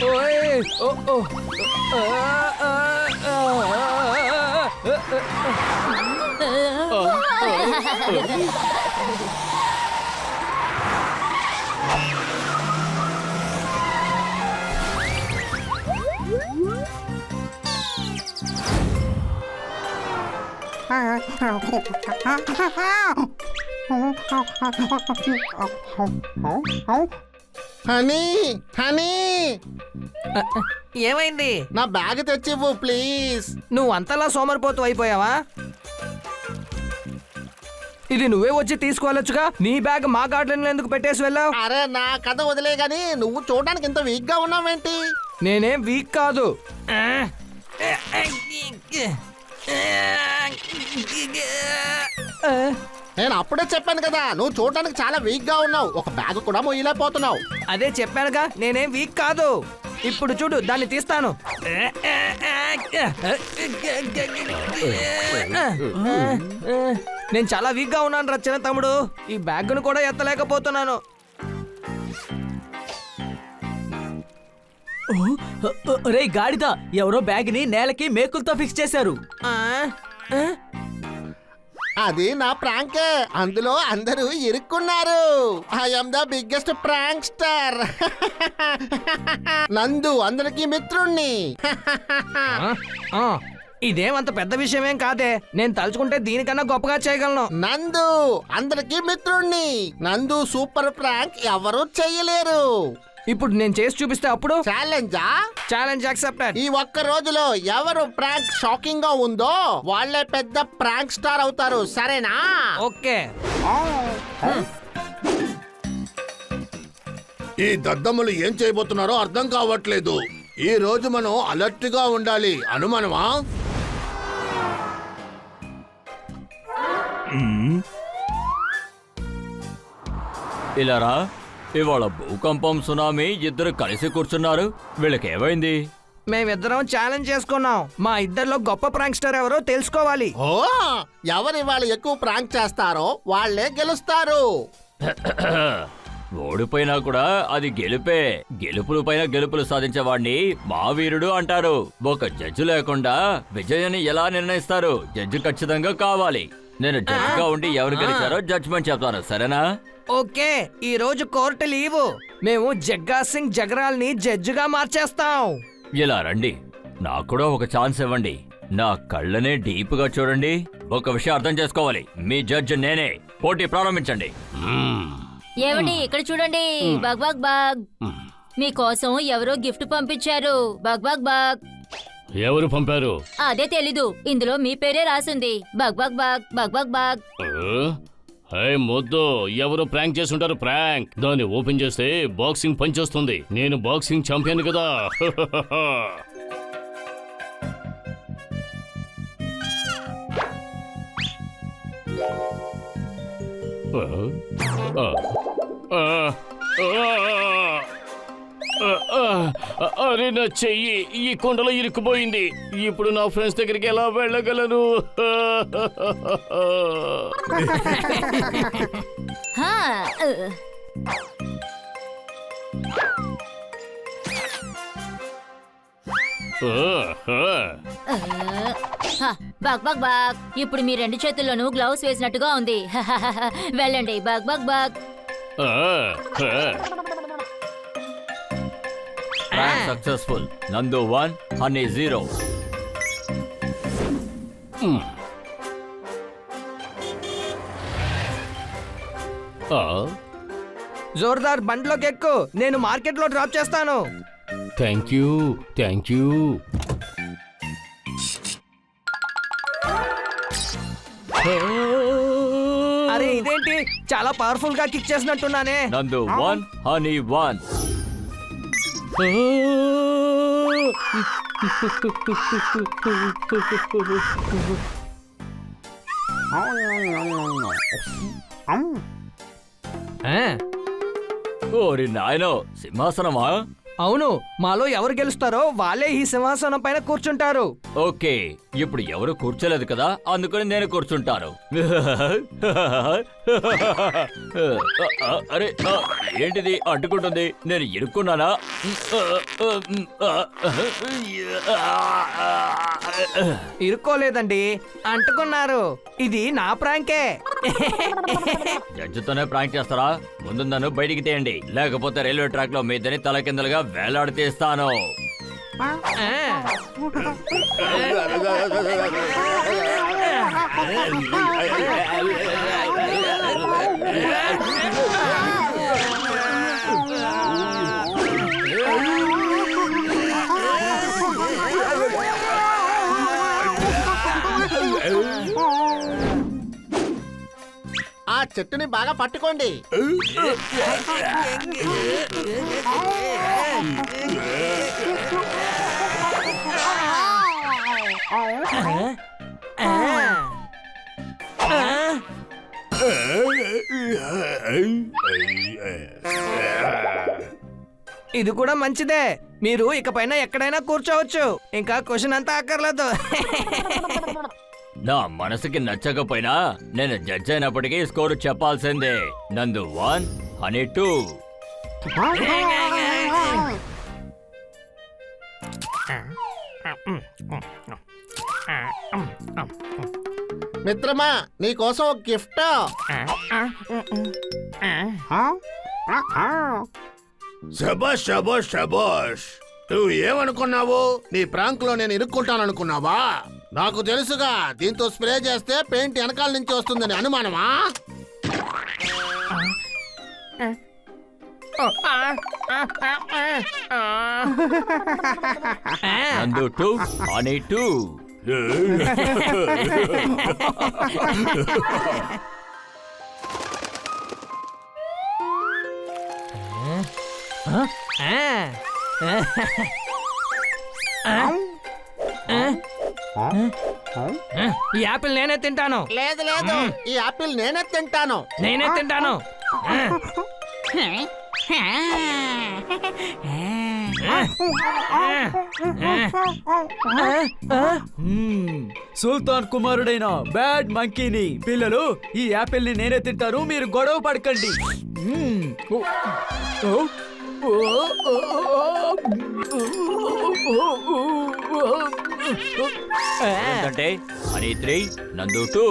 ఓయ్! ఓ! ఓ! Honey honey ఏమైంది? నా బ్యాగ్ తెచ్చివ్వు ప్లీజ్. నువ్వు అంతలా సోమరిపోతూ అయిపోయావా? ఇది నువ్వే వచ్చి తీసుకోవాలొచ్చుగా. నీ బ్యాగ్ మా గార్డెన్ లో ఎందుకు పెట్టేసి వెళ్ళావు? అరే నా కథ వదిలే గాని నువ్వు చూడడానికి ఇంత వీక్ గా ఉన్నావేంటి? నేనేం వీక్ కాదు. నేను అప్పుడే చెప్పాను కదా నువ్వు చూడడానికి చాలా వీక్ గా ఉన్నావు. ఒక బ్యాగ్ కూడా మొయ్యలేకపోతున్నావు. అదే చెప్పానుగా, నేనేం వీక్ కాదు. ఇప్పుడు చూడు, దాన్ని తీస్తాను. నేను చాలా వీక్ గా ఉన్నాను రా చిన్న తమ్ముడు. ఈ బ్యాగ్ను కూడా ఎత్తలేకపోతున్నాను. రే గాడిద, ఎవరో బ్యాగ్ ని నేలకి మేకులతో ఫిక్స్ చేశారు. అది నా ప్రాంకే. అందులో అందరూ ఇరుక్కున్నారు. I'm the biggest prank star. Nandu అందరికి మిత్రుణ్ణి. ఇదేమంత పెద్ద విషయమేం కాదే. నేను తలుచుకుంటే దీనికన్నా గొప్పగా చేయగలను. నందు అందరికి మిత్రుణ్ణి. నందు సూపర్ ప్రాంక్ ఎవరు చెయ్యలేరు. ఇప్పుడు నేను చేసి చూపిస్తే అప్పుడు ఛాలెంజా? Challenge accepted. ఈ ఒక్క రోజులో ఎవరు ప్రాంక్ షాకింగ్ గా ఉందో వాళ్ళే పెద్ద ప్రాంక్ స్టార్ అవుతారు. సరేనా? ఓకే. ఈ దద్దమ్మలు ఏం చేయబోతున్నారో అర్థం కావట్లేదు. ఈ రోజు మనం అలర్ట్ గా ఉండాలి. అనుమానమా? ఇలారా, ఇవాళ భూకంపం సునామీ ఇద్దరు కలిసి కూర్చున్నారు. వీళ్ళకేమైంది? మేమిద్దరం ఛాలెంజ్ చేసుకున్నాం. మా ఇద్దరిలో గొప్ప ప్రాంక్స్టర్ ఎవరో తెలుసుకోవాలి. ఓ ఎవరు వాళ్ళు ఎక్కువ ప్రాంక్ చేస్తారో వాళ్ళే గెలుస్తారు. ఓడిపోయినా కూడా అది గెలుపే. గెలుపుల పైన గెలుపులు సాధించేవాడిని మా వీరుడు అంటారు. ఒక జడ్జి లేకుండా విజయాన్ని ఎలా నిర్ణయిస్తారు? జడ్జి ఖచ్చితంగా కావాలి. నేను జడ్జిగా ఉండి ఎవరు గెలిచారో జడ్జిమెంట్ చెప్తాను. సరేనా? ఓకే. ఈ రోజు కోర్టు లీవు. మేము జగ్గా సింగ్ జగరాల్ ని జడ్జిగా మార్చేస్తాం. ఇలా రండి, నాకు కూడా ఒక ఛాన్స్ ఇవ్వండి. నా కళ్ళనే డీప్ గా చూడండి. ఒక విషయం అర్థం చేసుకోవాలి, మీ జడ్జి నేనే. పోటీ ప్రారంభించండి. ఏమండి, ఇక్కడ చూడండి. బగ్ బగ్ బగ్, మీకోసం ఎవరో గిఫ్ట్ పంపించారు. Bug bug bug. ఎవరు పంపారు? అదే తెలీదు. ఇందులో మీ పేరే రాసింది. Bug bug bug bug bug bug. Hey మొద్దు, ఎవరు ప్రాంక్ చేసుంటారు? ప్రాంక్ దాన్ని ఓపెన్ చేస్తే బాక్సింగ్ పంచ్ వస్తుంది. నేను బాక్సింగ్ ఛాంపియన్ కదా. అరే నా చెయ్యి ఈ కొండలో ఇరుక్కుపోయింది. ఇప్పుడు నా ఫ్రెండ్స్ దగ్గరికి ఎలా వెళ్ళగలను? హా, బగ్ బగ్ బగ్. ఇప్పుడు మీ రెండు చేతుల్లోనూ గ్లౌస్ వేసినట్టుగా ఉంది. వెళ్ళండి. Bug bug bug. Prank successful. నందు 1, హనీ 0. జోర్దార్ బండ్లోకి ఎక్కు. నేను మార్కెట్ లో డ్రాప్ చేస్తాను. Thank you, thank you. అరే ఇదేంటి, చాలా పవర్ఫుల్ గా కిక్ చేసినట్టున్నానే. నందు 1, హనీ 1. ఓరి నాయనో, సింహాసనమా? అవును, మాలో ఎవరు గెలుస్తారో వాళ్ళే ఈ సింహాసనం పైన కూర్చుంటారు. ఓకే, ఇప్పుడు ఎవరు కూర్చోలేదు కదా, అందుకని నేను కూర్చుంటాను. అరే ఏంటిది అంటుకుంటుంది, నేను ఇరుక్కున్నానా? ఇరుక్కోలేదండి, అంటుకున్నారు. ఇది నా ప్రాంకే. జడ్జితోనే ప్రాంక్ చేస్తారా? ముందు నన్ను బయటికి తీయండి, లేకపోతే రైల్వే ట్రాక్ లో మీ ఇద్దరిని తలకిందలుగా వేలాడితీస్తాను. ఆ చెట్టుని బాగా పట్టుకోండి. ఇది కూడా మంచిదే, మీరు ఇకపైన ఎక్కడైనా కూర్చోవచ్చు. ఇంకా క్వశ్చన్ అంతా అక్కర్లేదు. నా మనసుకి నచ్చకపోయినా నేను జడ్జ్ అయినప్పటికీ స్కోరు చెప్పాల్సిందే. నందు 1, హనీ 2. మిత్రమా, నీకోసం ఒక గిఫ్ట్. శబాష్ శబాష్ శబాష్. నువ్వు ఏమనుకున్నావు? నీ ప్రాంక్ లో నేను ఇరుక్కుంటాననుకున్నావా? నాకు తెలుసుగా, దీంతో స్ప్రే చేస్తే పెయింట్ వెనకాల నుంచి వస్తుందని అనుమానమా? నందు 2, హనీ 2. ఈ యాపిల్ నేనే తింటాను. లేదు లేదు, ఈ యాపిల్ నేనే తింటాను. నేనే తింటాను. సుల్తాన్ కుమారుడైన బ్యాడ్ మంకీని, పిల్లలు ఈ యాపిల్ ని నేనే తింటారు, మీరు గొడవ పడకండి. ఏంటంటే హనీ 3, నందు 2.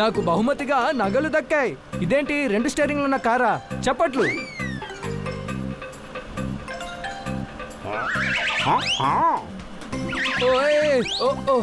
నాకు బహుమతిగా నగలు దక్కాయి. ఇదేంటి 2 స్టీరింగ్లు ఉన్న కారా? చప్పట్లు. ఓయ్, ఓ, ఓ.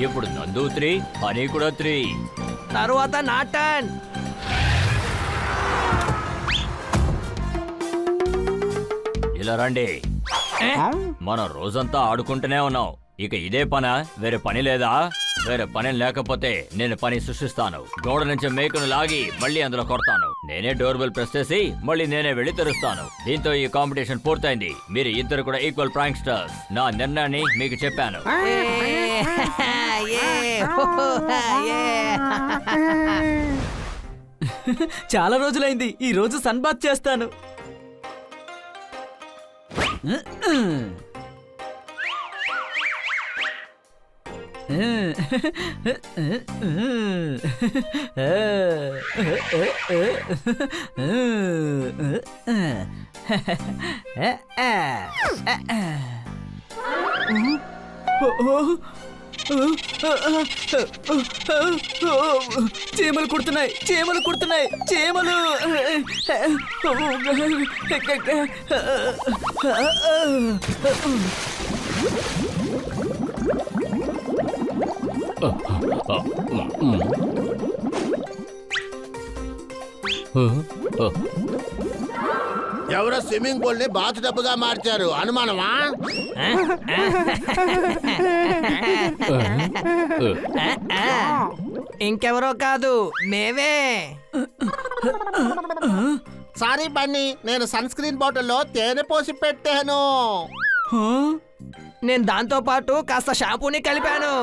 ఇప్పుడు నందు 3, హనీ కూడా 3. తరువాత నా టర్న్. ఇలా రండి. మనం రోజంతా ఆడుకుంటూనే ఉన్నాం, ఇక ఇదే పనా? వేరే పని లేదా? వేరే పని లేకపోతే నేను పని సృష్టిస్తాను. గోడ నుంచి మేకును లాగి మళ్ళీ అందులో కొడతాను. నేనే డోర్ బెల్ ప్రెస్ చేసి మళ్ళీ నేనే వెళ్ళి తెరుస్తాను. దీంతో ఈ కాంపిటీషన్ పూర్తయింది. మీరు ఇద్దరు కూడా ఈక్వల్ ప్రాంక్స్టర్స్. నా నిర్ణయాన్ని మీకు చెప్పాను. చాలా రోజులైంది, ఈ రోజు సన్ బాత్ చేస్తాను. చీమలు కుడుతున్నాయి, చీమలు కుడుతున్నాయి, చీమలు. ఎవరో స్విమ్మింగ్ పూల్ ని బాత్ టబ్బుగా మార్చారు అనుమానమా? ఇంకెవరో కాదు, మేమే. సారీ బన్నీ, నేను సన్ స్క్రీన్ బాటిల్లో తేనె పోసి పెట్టాను. నేను దాంతో పాటు కాస్త షాంపూని కలిపాను.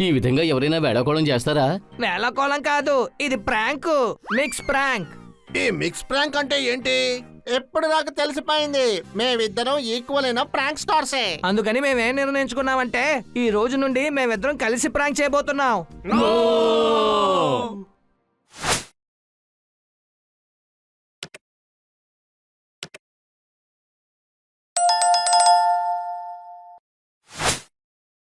ఈ విధంగా ఎవరైనా వేళాకోళం చేస్తారా? వేళకోళం కాదు, ఇది ప్రాంక్, మిక్స్ ప్రాంక్. ఈ మిక్స్ ప్రాంక్ అంటే ఏంటి? ఎప్పుడు నాకు తెలిసిపోయింది, మేమిద్దరం ఈక్వల్ అయిన ప్రాంక్ స్టార్సే. అందుకని మేమేం నిర్ణయించుకున్నామంటే ఈ రోజు నుండి మేమిద్దరం కలిసి ప్రాంక్ చేయబోతున్నాం.